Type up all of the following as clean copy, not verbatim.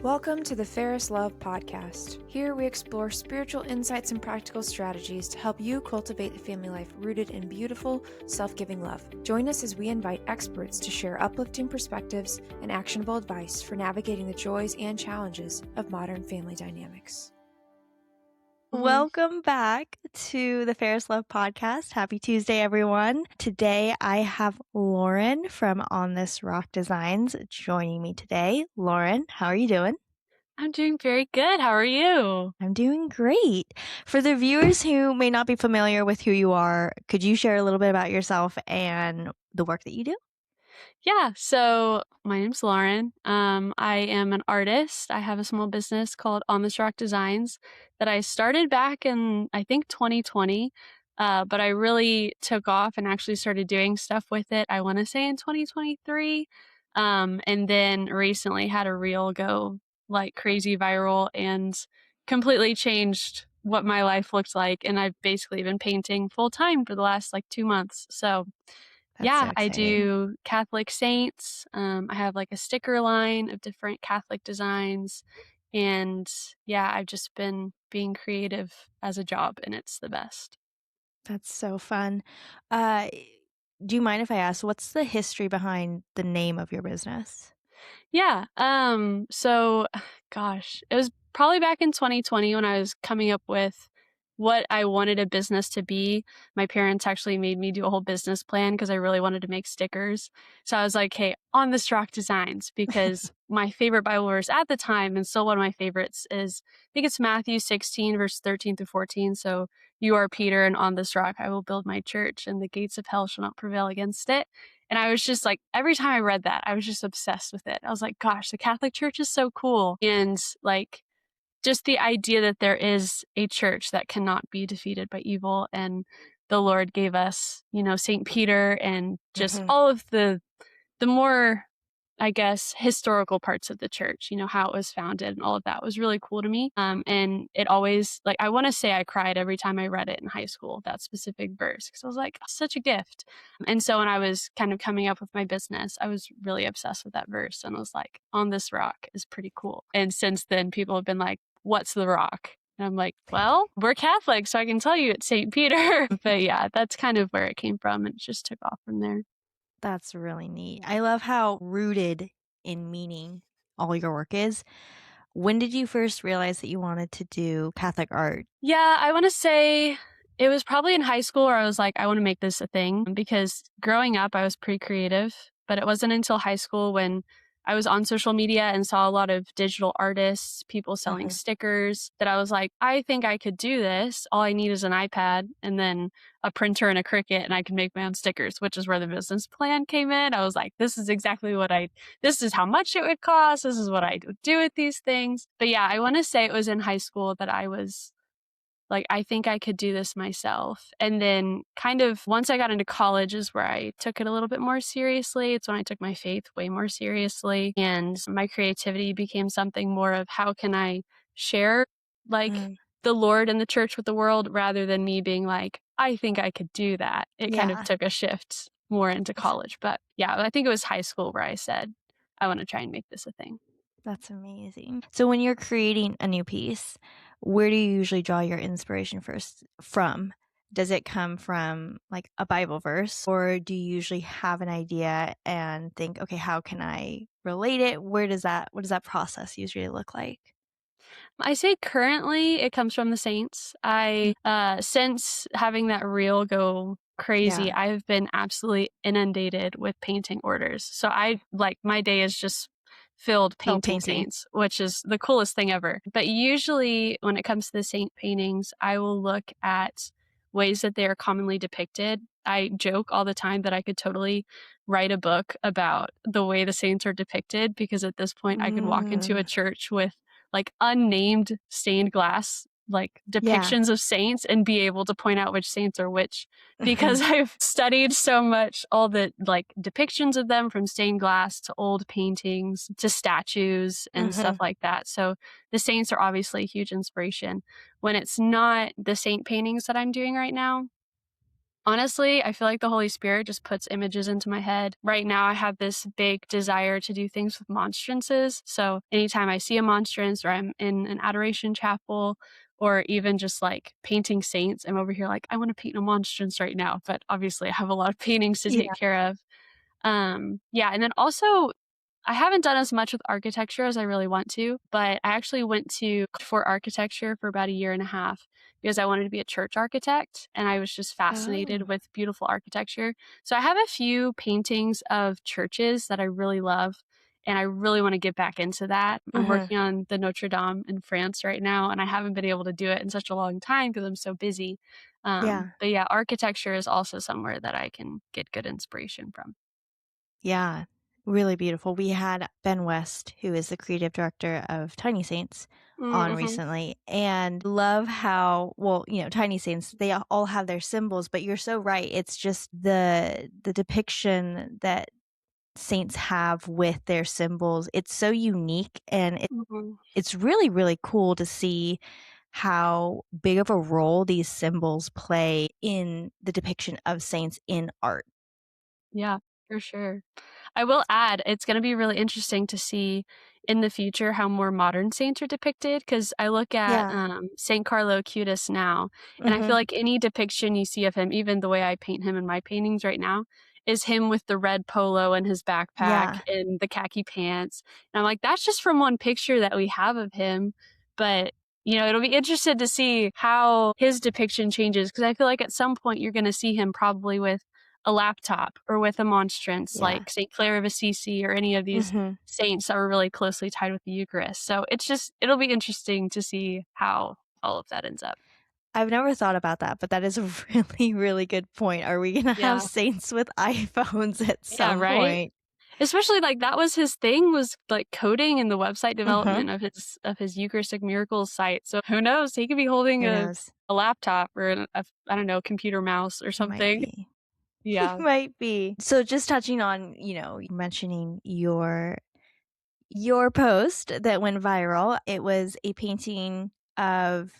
Welcome to the Ferris Love Podcast. Here we explore spiritual insights and practical strategies to help you cultivate a family life rooted in beautiful, self-giving love. Join us as we invite experts to share uplifting perspectives and actionable advice for navigating the joys and challenges of modern family dynamics. Welcome back to the Ferris Love Podcast. Happy Tuesday, everyone. Today I have Lauren from On This Rock Designs joining me today. Lauren, how are you doing? I'm doing very good. How are you? I'm doing great. For the viewers who may not be familiar with who you are, could you share a little bit about yourself and the work that you do? Yeah, so my name's Lauren. I am an artist. I have a small business called On This Rock Designs that I started back in, I think, 2020. But I really took off and actually started doing stuff with it, I want to say in 2023. And then recently had a reel go like crazy viral and completely changed what my life looked like. And I've basically been painting full time for the last 2 months. So That's so I exciting. do Catholic saints. I have a sticker line of different Catholic designs. And I've just been being creative as a job, and it's the best. That's so fun. Do you mind if I ask, what's the history behind the name of your business? Yeah. So, gosh, it was probably back in 2020 when I was coming up with what I wanted a business to be. My parents actually made me do a whole business plan because I really wanted to make stickers. So I was like, hey, On This Rock Designs, because my favorite Bible verse at the time, and still one of my favorites, is I think it's Matthew 16, verse 13 through 14. So you are Peter, and on this rock I will build my church, and the gates of hell shall not prevail against it. And I was just every time I read that, I was just obsessed with it. I was like, gosh, the Catholic Church is so cool. And just the idea that there is a church that cannot be defeated by evil. And the Lord gave us, St. Peter and just all of the more, I guess, historical parts of the church, how it was founded and all of that was really cool to me. And it always, I want to say I cried every time I read it in high school, that specific verse, because I was like, such a gift. And so when I was kind of coming up with my business, I was really obsessed with that verse. And I was like, On This Rock is pretty cool. And since then, people have been like, what's the rock? And I'm like, well, we're Catholic, so I can tell you it's St. Peter. But yeah, that's kind of where it came from. And it just took off from there. That's really neat. I love how rooted in meaning all your work is. When did you first realize that you wanted to do Catholic art? Yeah, I want to say it was probably in high school where I was like, I want to make this a thing, because growing up, I was pretty creative, but it wasn't until high school when I was on social media and saw a lot of digital artists, people selling stickers, that I was like, I think I could do this. All I need is an iPad and then a printer and a Cricut, and I can make my own stickers, which is where the business plan came in. I was like, this is exactly this is how much it would cost. This is what I would do with these things. But yeah, I want to say it was in high school that I was like, I think I could do this myself. And then kind of once I got into college is where I took it a little bit more seriously. It's when I took my faith way more seriously. And my creativity became something more of how can I share the Lord and the church with the world, rather than me being like, I think I could do that. It kind of took a shift more into college. But yeah, I think it was high school where I said, I want to try and make this a thing. That's amazing. So when you're creating a new piece, where do you usually draw your inspiration from? Does it come from a Bible verse, or do you usually have an idea and think, okay, how can I relate it? What does that process usually look like? I say currently it comes from the saints. Since having that reel go crazy, I've been absolutely inundated with painting orders. So my day is just filled painting saints, which is the coolest thing ever. But usually when it comes to the saint paintings, I will look at ways that they are commonly depicted. I joke all the time that I could totally write a book about the way the saints are depicted, because at this point I could walk into a church with unnamed stained glass depictions of saints and be able to point out which saints are which, because I've studied so much all the depictions of them, from stained glass to old paintings to statues and stuff like that. So the saints are obviously a huge inspiration. When it's not the saint paintings that I'm doing right now, Honestly, I feel like the Holy Spirit just puts images into my head. Right now, I have this big desire to do things with monstrances. So anytime I see a monstrance or I'm in an adoration chapel or even just like painting saints, I'm over here like, I want to paint a monstrance right now. But obviously, I have a lot of paintings to take Yeah. care of. Yeah. And then also, I haven't done as much with architecture as I really want to, but I actually went for architecture for about a year and a half because I wanted to be a church architect and I was just fascinated Oh. with beautiful architecture. So I have a few paintings of churches that I really love and I really want to get back into that. I'm Mm-hmm. working on the Notre Dame in France right now and I haven't been able to do it in such a long time because I'm so busy. Yeah. But yeah, architecture is also somewhere that I can get good inspiration from. Yeah. Really beautiful. We had Ben West, who is the creative director of Tiny Saints, on Mm-hmm. recently, and love how, well, Tiny Saints, they all have their symbols, but you're so right. It's just the depiction that saints have with their symbols. It's so unique, and Mm-hmm. it's really, really cool to see how big of a role these symbols play in the depiction of saints in art. Yeah, for sure. I will add, it's going to be really interesting to see in the future how more modern saints are depicted because I look at Yeah. Saint Carlo Acutis now, and I feel Mhm. like any depiction you see of him, even the way I paint him in my paintings right now, is him with the red polo and his backpack Yeah. and the khaki pants. And I'm like, that's just from one picture that we have of him. But it'll be interesting to see how his depiction changes because I feel like at some point you're going to see him probably with a laptop or with a monstrance Yeah. like St. Clare of Assisi or any of these Mhm. saints that were really closely tied with the Eucharist. So it'll be interesting to see how all of that ends up. I've never thought about that, but that is a really, really good point. Are we gonna have Yeah. saints with iPhones at Yeah, some right? point? Especially like that was his thing was like coding and the website Mhm. development of his Eucharistic Miracles site. So who knows? He could be holding Who knows? a laptop or I don't know, computer mouse or He might something. be. He Yeah. might be. So just touching on, mentioning your post that went viral, it was a painting of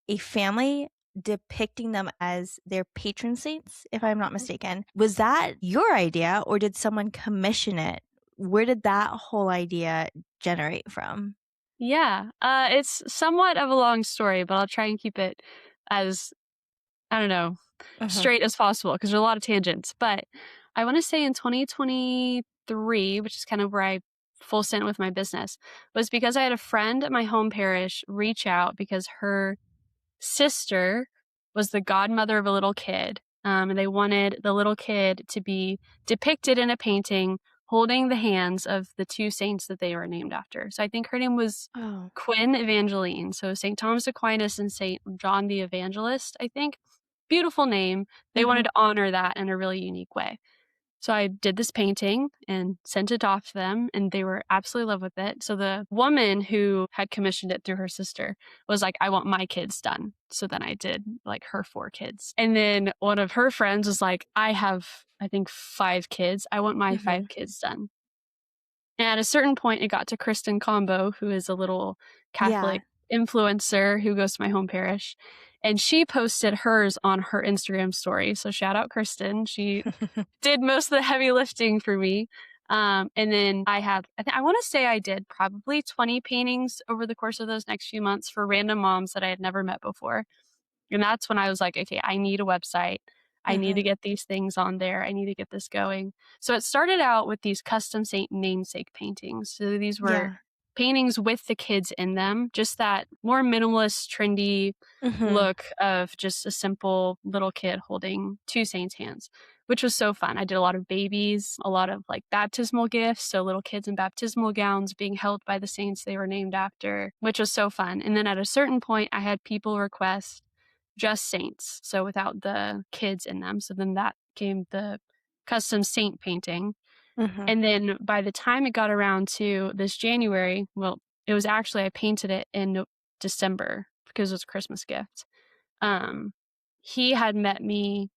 a family depicting them as their patron saints, if I'm not mistaken. Was that your idea or did someone commission it? Where did that whole idea generate from? Yeah. It's somewhat of a long story, but I'll try and keep it as I don't know, Mhm. straight as possible because there are a lot of tangents. But I want to say in 2023, which is kind of where I full sent with my business, was because I had a friend at my home parish reach out because her sister was the godmother of a little kid. And they wanted the little kid to be depicted in a painting holding the hands of the two saints that they were named after. So I think her name was Oh. Quinn Evangeline. So St. Thomas Aquinas and St. John the Evangelist, I think. Beautiful name. They wanted Mhm. to honor that in a really unique way. So I did this painting and sent it off to them, and they were absolutely in love with it. So the woman who had commissioned it through her sister was like, I want my kids done. So then I did like her 4 kids. And then one of her friends was like, I have, I think, 5 kids. I want my Mhm. 5 kids done. And at a certain point, it got to Kristen Combo, who is a little Yeah. Catholic influencer who goes to my home parish. And she posted hers on her Instagram story. So shout out Kristen. She did most of the heavy lifting for me. And then I want to say I did probably 20 paintings over the course of those next few months for random moms that I had never met before. And that's when I was like, okay, I need a website. I need to Mhm. get these things on there. I need to get this going. So it started out with these custom saint namesake paintings. So these were Yeah. paintings with the kids in them, just that more minimalist, trendy Mhm. look of just a simple little kid holding two saints' hands, which was so fun. I did a lot of babies, a lot of like baptismal gifts. So little kids in baptismal gowns being held by the saints they were named after, which was so fun. And then at a certain point, I had people request just saints, so without the kids in them. So then that came the custom saint painting. Mhm. And then by the time it got around to this January, well, it was actually, I painted it in December because it was a Christmas gift. Um, he had met me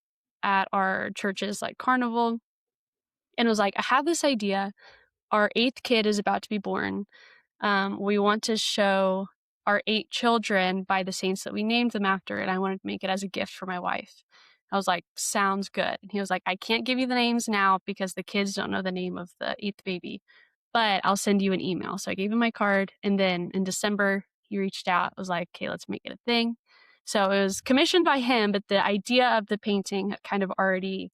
at our church's like carnival and was like, I have this idea. Our 8th kid is about to be born. We want to show our 8 children by the saints that we named them after, and I wanted to make it as a gift for my wife. I was like, sounds good. And he was like, I can't give you the names now because the kids don't know the name of the 8th baby, but I'll send you an email. So I gave him my card. And then in December, he reached out, was like, okay, let's make it a thing. So it was commissioned by him, but the idea of the painting kind of already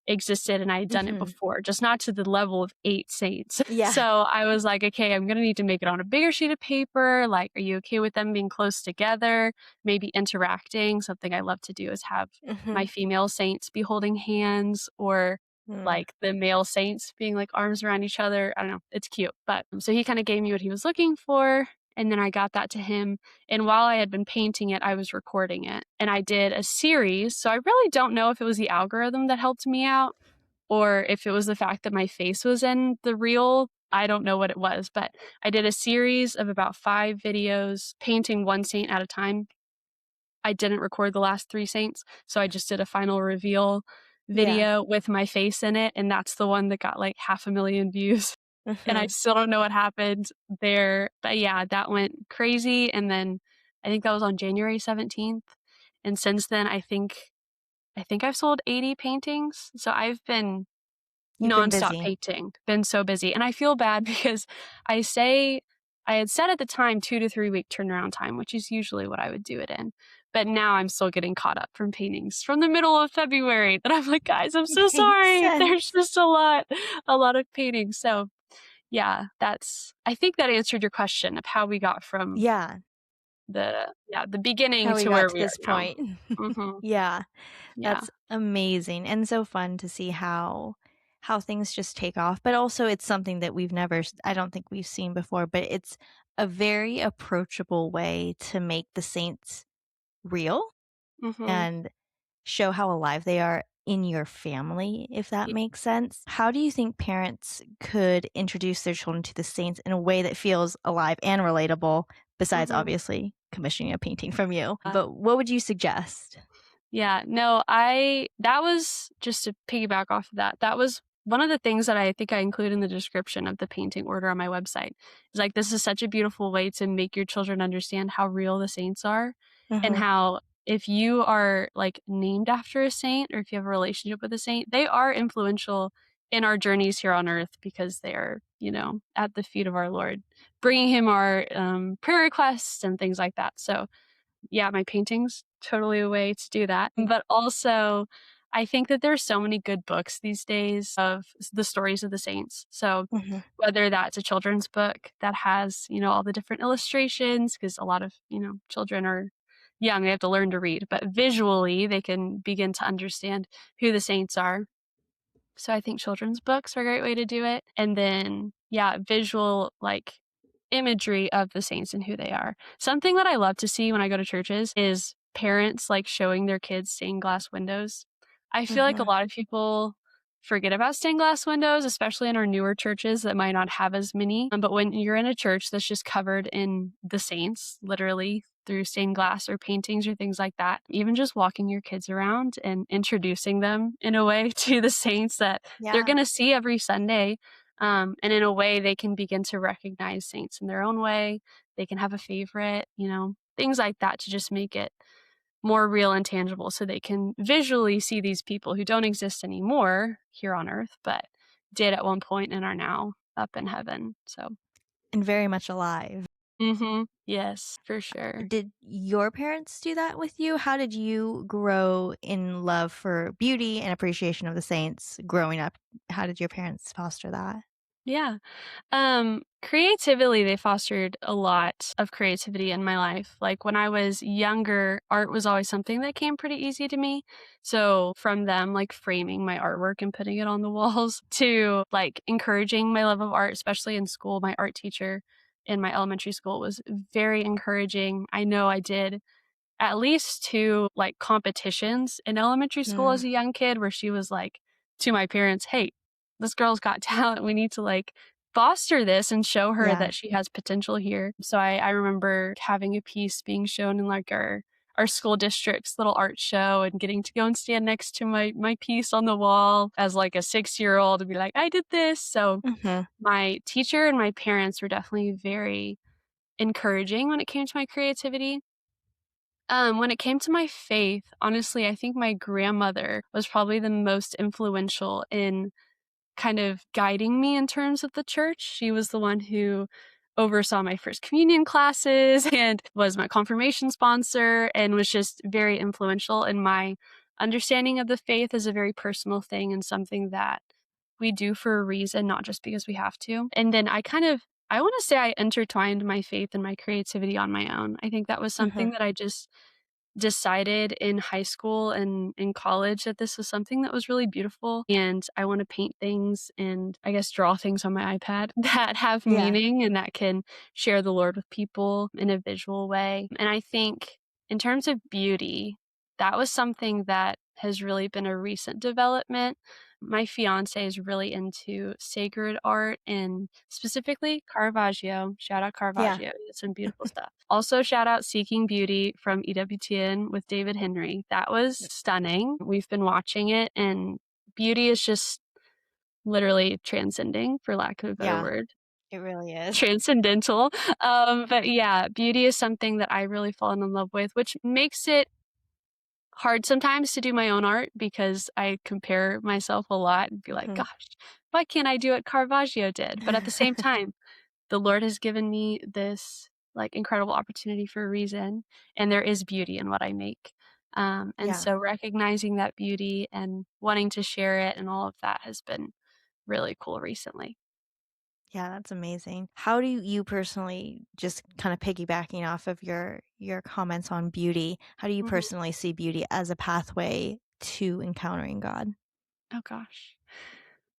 existed and I had done it before, just not to the level of 8 saints. Yeah. So I was like, okay, I'm going to need to make it on a bigger sheet of paper. Like, are you okay with them being close together, maybe interacting? Something I love to do is have my female saints be holding hands, or like the male saints being like arms around each other. I don't know. It's cute. But so he kind of gave me what he was looking for. And then I got that to him. And while I had been painting it, I was recording it. And I did a series. So I really don't know if it was the algorithm that helped me out or if it was the fact that my face was in the reel. I don't know what it was, but I did a series of about 5 videos painting one saint at a time. I didn't record the last 3 saints, so I just did a final reveal video with my face in it, and that's the one that got like 500,000 views. And I still don't know what happened there. But yeah, that went crazy. And then I think that was on January 17th. And since then, I think I've sold 80 paintings. So I've been You've been nonstop busy. painting, been so busy. And I feel bad because I had said at the time 2 to 3 week turnaround time, which is usually what I would do it in. But now I'm still getting caught up from paintings from the middle of February that I'm like, guys, I'm so sorry. There's just a lot of paintings. So yeah, I think that answered your question of how we got from the beginning how we to got where to we are this now. point. Mhm. Yeah. Yeah. That's amazing and so fun to see how things just take off. But also it's something that I don't think we've seen before, but it's a very approachable way to make the saints real Mhm. and show how alive they are in your family, if that makes sense. How do you think parents could introduce their children to the saints in a way that feels alive and relatable, besides obviously commissioning a painting from you? But what would you suggest? Yeah, no, that was just to piggyback off of that. That was one of the things that I think I include in the description of the painting order on my website. Is like, this is such a beautiful way to make your children understand how real the saints are and how if you are like named after a saint or if you have a relationship with a saint, they are influential in our journeys here on earth because they are, at the feet of our Lord, bringing him our prayer requests and things like that. So yeah, my paintings, totally a way to do that. But also, I think that there's so many good books these days of the stories of the saints. So whether that's a children's book that has, all the different illustrations, because a lot of, children are young, they have to learn to read, but visually they can begin to understand who the saints are. So I think children's books are a great way to do it. And then, yeah, visual, like imagery of the saints and who they are. Something that I love to see when I go to churches is parents like showing their kids stained glass windows. I feel like a lot of people forget about stained glass windows, especially in our newer churches that might not have as many. But when you're in a church that's just covered in the saints, literally through stained glass or paintings or things like that, even just walking your kids around and introducing them in a way to the saints that they're going to see every Sunday. And in a way, they can begin to recognize saints in their own way. They can have a favorite, things like that to just make it more real and tangible so they can visually see these people who don't exist anymore here on earth, but did at one point and are now up in heaven. So, and very much alive. Yes, for sure. Did your parents do that with you? How did you grow in love for beauty and appreciation of the saints growing up? How did your parents foster that? Yeah. Creatively, they fostered a lot of creativity in my life. Like when I was younger, art was always something that came pretty easy to me. So from them, like framing my artwork and putting it on the walls to like encouraging my love of art, especially in school, my art teacher in my elementary school was very encouraging. I know I did at least 2 like competitions in elementary school as a young kid where she was like to my parents, hey, this girl's got talent. We need to like foster this and show her that she has potential here. So I remember having a piece being shown in like our school district's little art show and getting to go and stand next to my piece on the wall as like a 6-year-old and be like, I did this. So my teacher and my parents were definitely very encouraging when it came to my creativity. When it came to my faith, honestly, I think my grandmother was probably the most influential in kind of guiding me in terms of the church. She was the one who oversaw my first communion classes and was my confirmation sponsor and was just very influential in my understanding of the faith as a very personal thing and something that we do for a reason, not just because we have to. And then I want to say I intertwined my faith and my creativity on my own. I think that was something that I just decided in high school and in college that this was something that was really beautiful, and I want to paint things and I guess draw things on my iPad that have Yeah. meaning and that can share the Lord with people in a visual way. And I think in terms of beauty, that was something that has really been a recent development. My fiance is really into sacred art and specifically Caravaggio. Shout out Yeah. Caravaggio. It's some beautiful stuff. Also, shout out Seeking Beauty from EWTN with David Henry. That was stunning. We've been watching it, and beauty is just literally transcending, for lack of a better Yeah. word. It really is. Transcendental. But yeah, beauty is something that I really fallen in love with, which makes it hard sometimes to do my own art because I compare myself a lot and be like, gosh, why can't I do what Caravaggio did? But at the same time, the Lord has given me this like incredible opportunity for a reason, and there is beauty in what I make. And Yeah. so recognizing that beauty and wanting to share it and all of that has been really cool recently. Yeah, that's amazing. How do you personally, just kind of piggybacking off of your comments on beauty, how do you Mhm. personally see beauty as a pathway to encountering God? Oh gosh.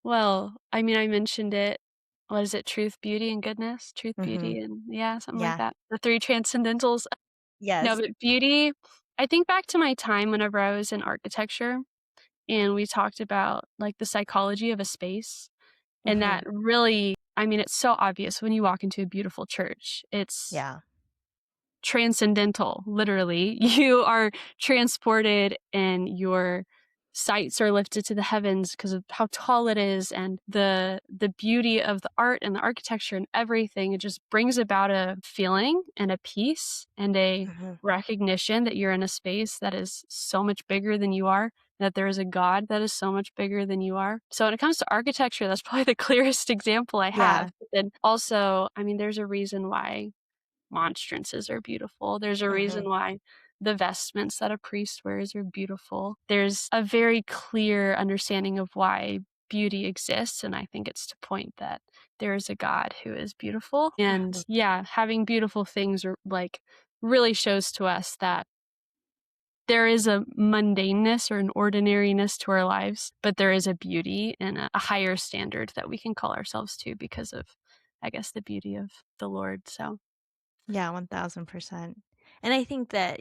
Well, I mean, I mentioned it. What is it? Truth, beauty, and goodness. Truth, Mm-hmm. beauty, and yeah, something like Yeah. that. The three transcendentals. No, Yes. but beauty, I think back to my time whenever I was in architecture and we talked about like the psychology of a space. And Mm-hmm. that really, I mean, it's so obvious when you walk into a beautiful church. It's Yeah. transcendental, literally. You are transported and your sights are lifted to the heavens because of how tall it is and the beauty of the art and the architecture and everything. It just brings about a feeling and a peace and a Mm-hmm. recognition that you're in a space that is so much bigger than you are, that there is a God that is so much bigger than you are. So when it comes to architecture, that's probably the clearest example I Yeah. have. But then also, I mean, there's a reason why monstrances are beautiful. There's a reason Mm-hmm. why the vestments that a priest wears are beautiful. There's a very clear understanding of why beauty exists, and I think it's to point that there is a God who is beautiful. And yeah, having beautiful things are like really shows to us that there is a mundaneness or an ordinariness to our lives, but there is a beauty and a higher standard that we can call ourselves to because of, I guess, the beauty of the Lord. So Yeah, 1000%. And I think that,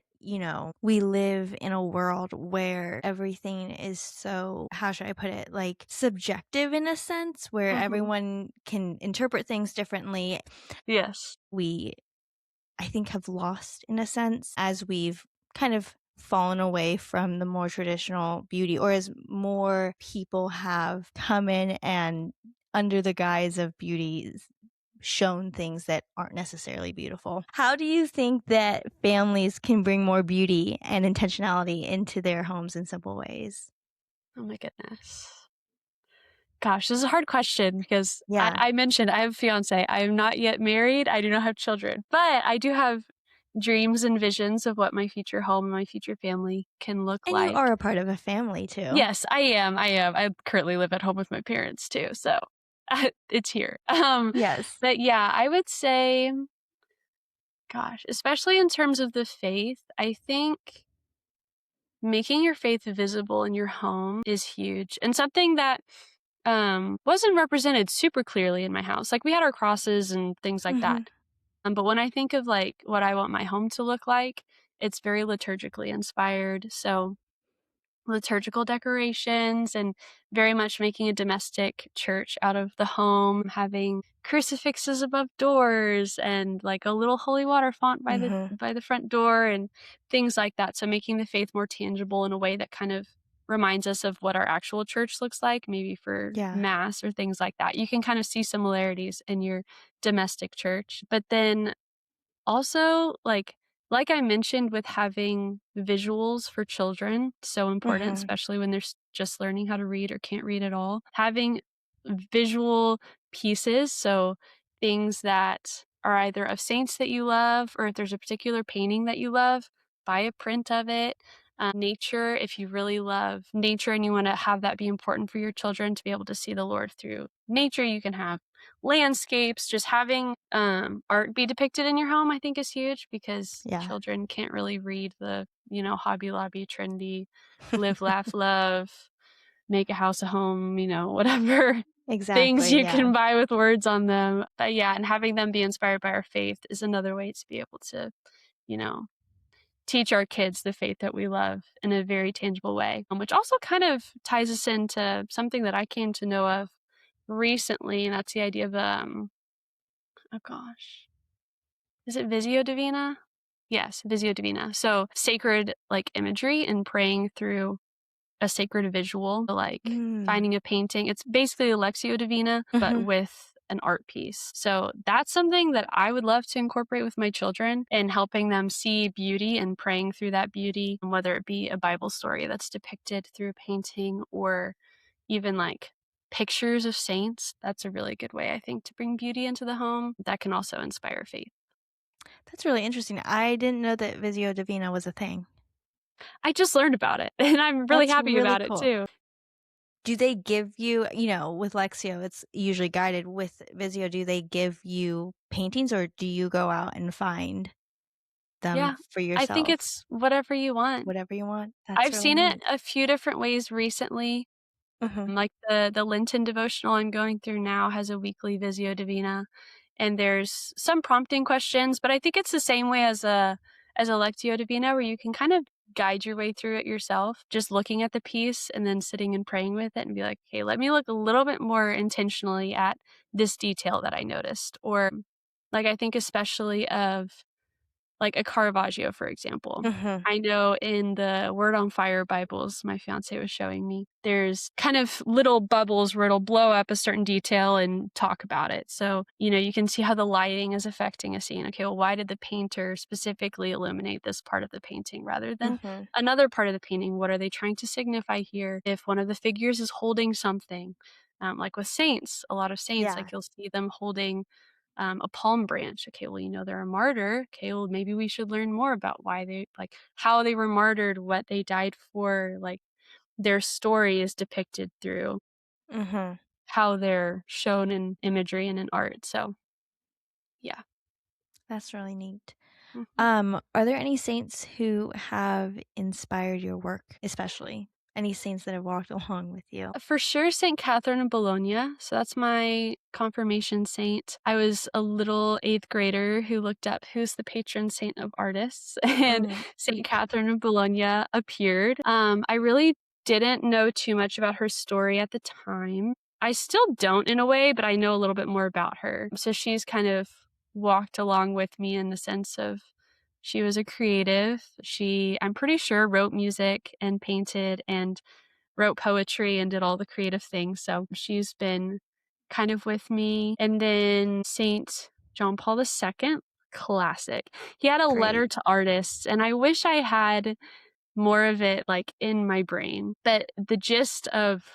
we live in a world where everything is so, how should I put it, like subjective in a sense, where everyone can interpret things differently. yes. We, I think, have lost in a sense as we've kind of fallen away from the more traditional beauty, or as more people have come in and under the guise of beauty shown things that aren't necessarily beautiful. How do you think that families can bring more beauty and intentionality into their homes in simple ways? Oh my goodness. Gosh, this is a hard question because Yeah. I mentioned I have a fiance. I am not yet married. I do not have children, but I do have dreams and visions of what my future home and my future family can look And you like. are a part of a family too. Yes, I am. I am. I currently live at home with my parents too, so it's here. Yes. But yeah, I would say, gosh, especially in terms of the faith, I think making your faith visible in your home is huge and something that wasn't represented super clearly in my house. Like we had our crosses and things like that. But when I think of like what I want my home to look like, it's very liturgically inspired. So liturgical decorations and very much making a domestic church out of the home, having crucifixes above doors and like a little holy water font by the front door and things like that. So making the faith more tangible in a way that kind of reminds us of what our actual church looks like, maybe for Yeah. mass or things like that. You can kind of see similarities in your domestic church. But then also like like I mentioned with having visuals for children, so important, especially when they're just learning how to read or can't read at all. Having visual pieces, so things that are either of saints that you love, or if there's a particular painting that you love, buy a print of it. Nature, if you really love nature and you want to have that be important for your children to be able to see the Lord through nature, you can have landscapes. Just having art be depicted in your home, I think, is huge, because Yeah. children can't really read the, Hobby Lobby, trendy, live, laugh, love, make a house a home, whatever things Exactly, you yeah. can buy with words on them. But yeah, and having them be inspired by our faith is another way to be able to, you know, teach our kids the faith that we love in a very tangible way, which also kind of ties us into something that I came to know of recently, and that's the idea of oh gosh, is it Visio Divina? Yes, Visio Divina. So sacred imagery and praying through a sacred visual, like Mm. finding a painting. It's basically Lectio Divina, but with an art piece. So that's something that I would love to incorporate with my children, and helping them see beauty and praying through that beauty, whether it be a Bible story that's depicted through a painting, or even pictures of saints. That's a really good way, I think, to bring beauty into the home. That can also inspire faith. That's really interesting. I didn't know that Visio Divina was a thing. I just learned about it, and I'm really That's happy really about it cool. too. Do they give you, with Lexio, it's usually guided. With Visio, do they give you paintings, or do you go out and find them Yeah, for I think yourself? it's whatever you want. Whatever you want. That's I've really seen it neat. a few different ways recently. Mhm. Like the Lenten devotional I'm going through now has a weekly Visio Divina, and there's some prompting questions, but I think it's the same way as a Lectio Divina, where you can kind of guide your way through it yourself, just looking at the piece and then sitting and praying with it and be like, "Okay, let me look a little bit more intentionally at this detail that I noticed." Or I think especially of a Caravaggio, for example. Mhm. I know in the Word on Fire Bibles my fiance was showing me, there's kind of little bubbles where it'll blow up a certain detail and talk about it. So, you can see how the lighting is affecting a scene. Okay, well, why did the painter specifically illuminate this part of the painting rather than Mhm. another part of the painting? What are they trying to signify here? If one of the figures is holding something, like with saints, a lot of saints, Yeah. you'll see them holding a palm branch. Okay, well, they're a martyr. Okay, well, maybe we should learn more about why how they were martyred, what they died for. Their story is depicted through Mhm. how they're shown in imagery and in art. So, yeah. That's really neat. Mhm. Are there any saints who have inspired your work, especially? Any saints that have walked along with you? For sure, St. Catherine of Bologna. So that's my confirmation saint. I was a little eighth grader who looked up who's the patron saint of artists, and Mhm. St. Catherine of Bologna appeared. I really didn't know too much about her story at the time. I still don't in a way, but I know a little bit more about her. So she's kind of walked along with me in the sense of she was a creative. I'm pretty sure, wrote music and painted and wrote poetry and did all the creative things. So she's been kind of with me. And then Saint John Paul II, classic. He had a letter Great. to artists, and I wish I had more of it in my brain. But the gist of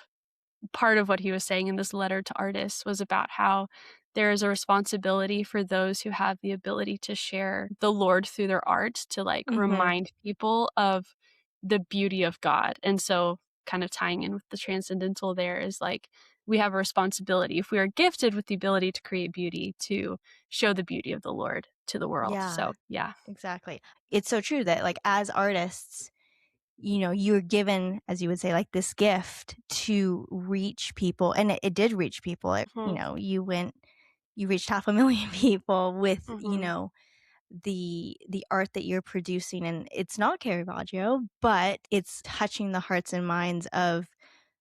part of what he was saying in this letter to artists was about how there is a responsibility for those who have the ability to share the Lord through their art to Mhm. remind people of the beauty of God. And so, kind of tying in with the transcendental, there is we have a responsibility, if we are gifted with the ability to create beauty, to show the beauty of the Lord to the world. Yeah, So, yeah. exactly. It's so true that, as artists, you're given, as you would say, this gift to reach people, and it did reach people. Hmm. You reached 500,000 people with, Hmm. the art that you're producing, and it's not Caravaggio, but it's touching the hearts and minds of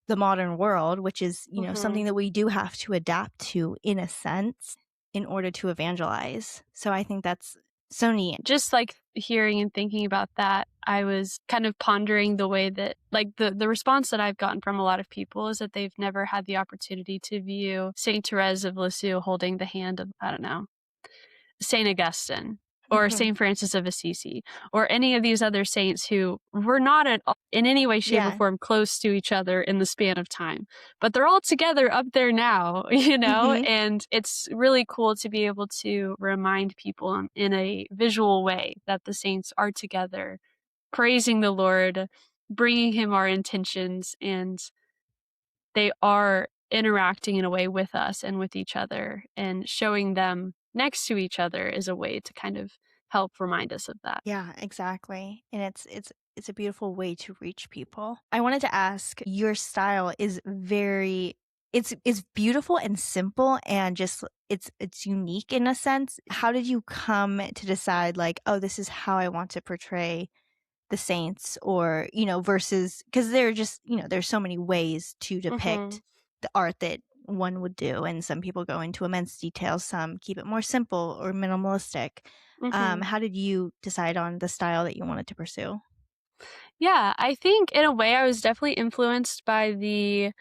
the modern world, which is, Hmm. something that we do have to adapt to in a sense in order to evangelize. So I think that's so neat. Just hearing and thinking about that, I was kind of pondering the way that the response that I've gotten from a lot of people is that they've never had the opportunity to view Saint Therese of Lisieux holding the hand of, I don't know, Saint Augustine or St. Francis of Assisi, or any of these other saints who were not in any way, shape, or form close to each other in the span of time. But they're all together up there now, and it's really cool to be able to remind people in a visual way that the saints are together, praising the Lord, bringing him our intentions, and they are interacting in a way with us and with each other, and showing them next to each other is a way to kind of help remind us of that. Yeah, exactly. And it's a beautiful way to reach people. I wanted to ask, your style is very it's beautiful and simple, and just it's unique in a sense. How did you come to decide, like, oh, this is how I want to portray the saints, or, versus, because there are just, there's so many ways to depict the art that one would do, and some people go into immense detail, some keep it more simple or minimalistic. How did you decide on the style that you wanted to pursue? Yeah, I think in a way I was definitely influenced by the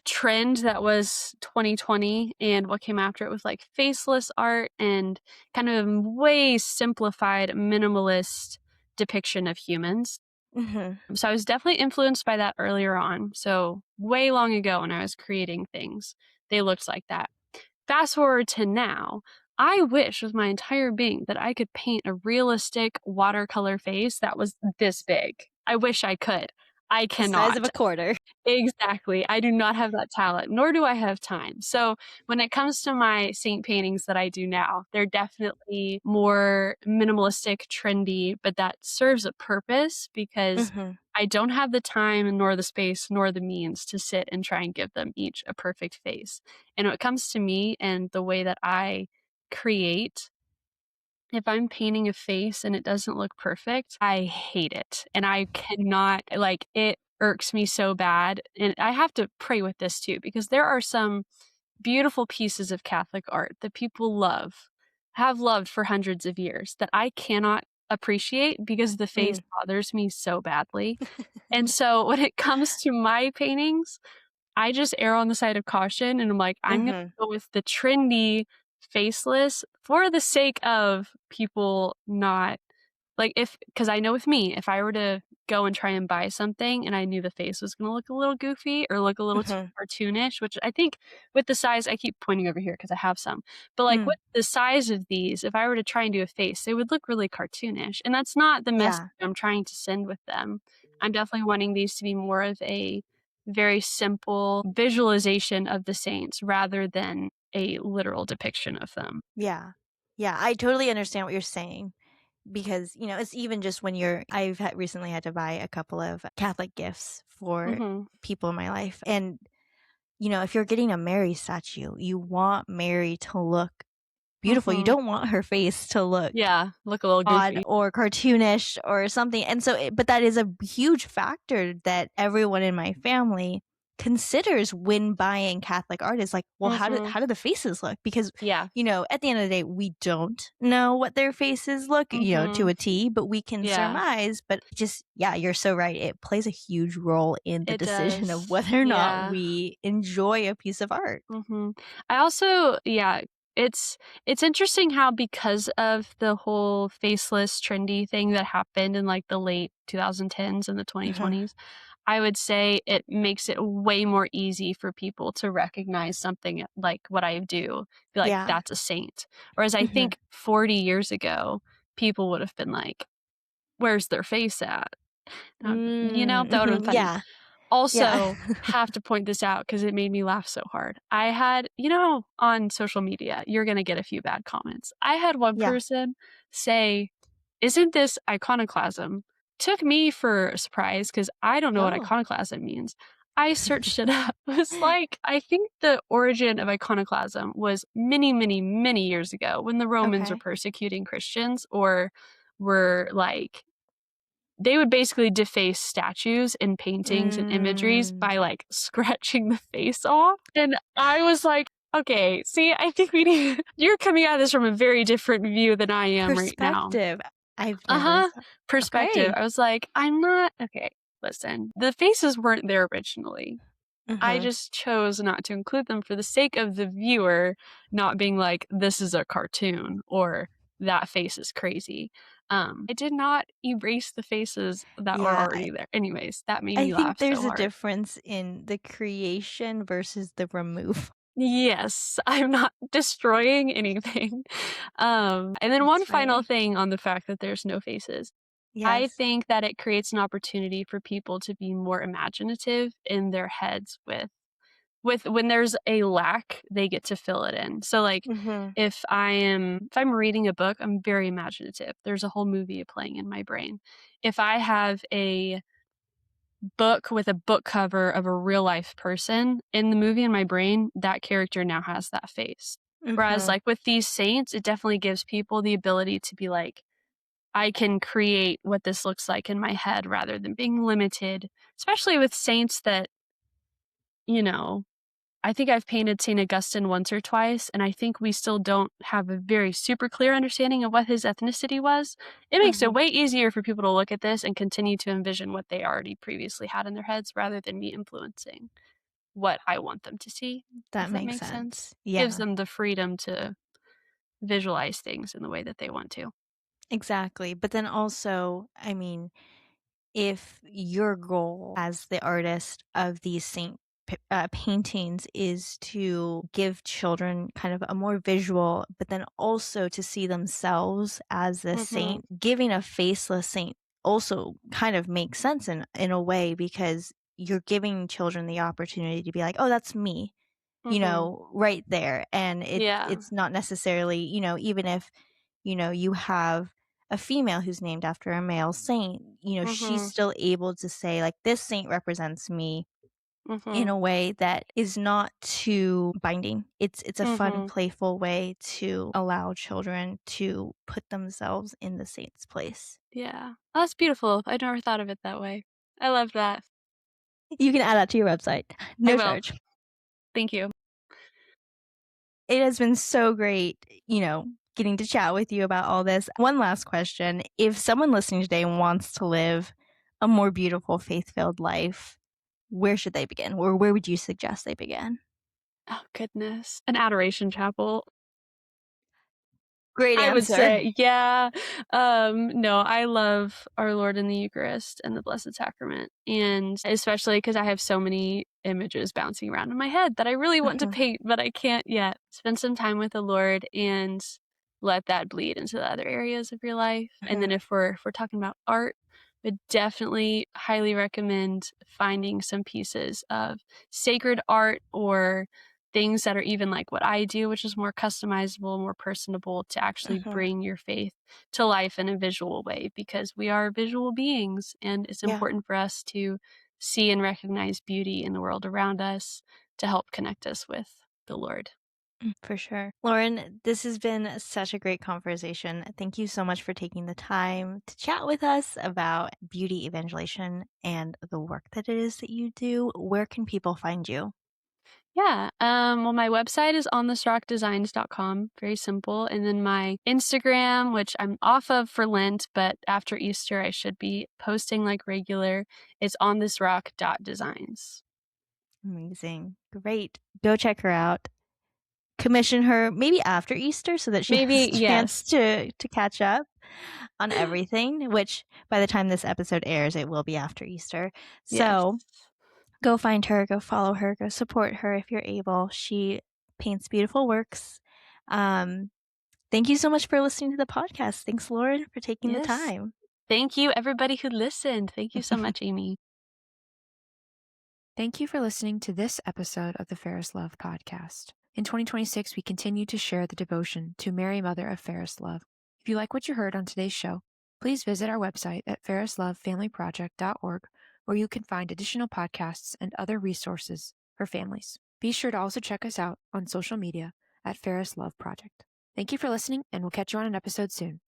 trend that was 2020 and what came after it with faceless art and kind of way simplified minimalist depiction of humans. So I was definitely influenced by that earlier on. So way long ago when I was creating things, they looked like that. Fast forward to now, I wish with my entire being that I could paint a realistic watercolor face that was this big. I wish I could. I The size of cannot. a quarter. Exactly. I do not have that talent, nor do I have time. So when it comes to my saint paintings that I do now, they're definitely more minimalistic, trendy, but that serves a purpose because I don't have the time, nor the space, nor the means to sit and try and give them each a perfect face. And when it comes to me and the way that I create, if I'm painting a face and it doesn't look perfect, I hate it. And I cannot, it irks me so bad. And I have to pray with this too, because there are some beautiful pieces of Catholic art that people have loved for hundreds of years that I cannot appreciate because the face bothers me so badly. And so when it comes to my paintings, I just err on the side of caution, and I'm like, I'm going to go with the trendy faceless for the sake of people not because I know with me, if I were to go and try and buy something and I knew the face was going to look a little goofy or look a little too cartoonish, which I think with the size, I keep pointing over here because I have some, but with the size of these, if I were to try and do a face, they would look really cartoonish. And that's not the message I'm trying to send with them. I'm definitely wanting these to be more of a very simple visualization of the saints rather than a literal depiction of them. Yeah. Yeah, I totally understand what you're saying, because, it's even just when I've recently had to buy a couple of Catholic gifts for people in my life. And, if you're getting a Mary statue, you want Mary to look beautiful. You don't want her face to look look a little odd goofy or cartoonish or something. And so, but that is a huge factor that everyone in my family considers when buying Catholic art, is like, well, how do the faces look? Because at the end of the day, we don't know what their faces look, to a T, but we can surmise. But just you're so right. It plays a huge role in the decision of whether or not we enjoy a piece of art. I also it's interesting how, because of the whole faceless trendy thing that happened in the late 2010s and the 2020s, I would say it makes it way more easy for people to recognize something like what I do. Be like, that's a saint. Whereas I think 40 years ago, people would have been like, where's their face at? That would have been funny. Also, have to point this out because it made me laugh so hard. I had, on social media, you're going to get a few bad comments. I had one person say, isn't this iconoclasm? Took me for a surprise because I don't know what iconoclasm means. I searched it up. It was I think the origin of iconoclasm was many, many, many years ago when the Romans were persecuting Christians, or were they would basically deface statues and paintings and imageries by scratching the face off. And I was like, okay, see, I think you're coming at this from a very different view than I am right now. Perspective. I've never Perspective. Okay. I was like, I'm not, okay, listen, the faces weren't there originally. I just chose not to include them for the sake of the viewer not being like, this is a cartoon, or that face is crazy. I did not erase the faces that were Yeah, already there. Anyways, that made I me think laugh so there's a hard. difference in the creation versus the remove. Yes, I'm not destroying anything. And then one That's final funny. thing on the fact that there's no faces. I Yes. think that it creates an opportunity for people to be more imaginative in their heads with when there's a lack, they get to fill it in. So like Mhm. if I'm reading a book, I'm very imaginative. There's a whole movie playing in my brain. If I have a book with a book cover of a real life person in the movie in my brain, that character now has that face. Whereas Mhm. like with these saints, it definitely gives people the ability to be like, I can create what this looks like in my head rather than being limited, especially with saints that, you know, I think I've painted St. Augustine once or twice, and I think we still don't have a very super clear understanding of what his ethnicity was. It makes it Mhm. way easier for people to look at this and continue to envision what they already previously had in their heads rather than me influencing what I want them to see, That if that makes makes sense. sense. Gives Yeah, them the freedom to visualize things in the way that they want to. exactly. But then also, I mean, if your goal as the artist of these paintings is to give children kind of a more visual, but then also to see themselves as the Mhm. saint, giving a faceless saint also kind of makes sense in a way because you're giving children the opportunity to be like, oh, that's me, Mhm. right there. And Yeah. it's not necessarily, even if, you have a female who's named after a male saint, she's Mhm. still able to say, like, this saint represents me in Mhm. a way that is not too binding. It's a fun, Mhm. playful way to allow children to put themselves in the saint's place. Yeah. Oh, that's beautiful. I never thought of it that way. I love that. You can add that to your website. I No will. charge. Thank you. It has been so great, getting to chat with you about all this. One last question. If someone listening today wants to live a more beautiful, faith-filled life, where should they begin? Or where would you suggest they begin? Oh, goodness. An adoration chapel. Great I would answer. say, yeah. No, I love our Lord in the Eucharist and the Blessed Sacrament. And especially because I have so many images bouncing around in my head that I really want to Mhm, paint, but I can't yet. Spend some time with the Lord and let that bleed into the other areas of your life. And then mhm, if we're talking about art, would definitely highly recommend finding some pieces of sacred art or things that are even like what I do, which is more customizable, more personable to actually mhm. bring your faith to life in a visual way because we are visual beings and it's Yeah, important for us to see and recognize beauty in the world around us to help connect us with the Lord. for sure. Lauren, this has been such a great conversation. Thank you so much for taking the time to chat with us about beauty evangelization and the work that it is that you do. Where can people find you? Yeah. Well, my website is onthisrockdesigns.com. Very simple. And then my Instagram, which I'm off of for Lent, but after Easter, I should be posting like regular, is onthisrock.designs. Amazing. Great. Go check her out. Commission her maybe after Easter so that she has Maybe, a chance yes. to catch up on everything, which by the time this episode airs, it will be after Easter. Yes. So go find her, go follow her, go support her if you're able. She paints beautiful works. Um, Thank you so much for listening to the podcast. Thanks, Lauren, for taking the Yes. time. Thank you, everybody who listened. Thank you so much, Amy. Thank you for listening to this episode of the Fairest Love podcast. In 2026, we continue to share the devotion to Mary, Mother of Fairest Love. If you like what you heard on today's show, please visit our website at fairestlovefamilyproject.org, where you can find additional podcasts and other resources for families. Be sure to also check us out on social media at Fairest Love Project. Thank you for listening, and we'll catch you on an episode soon.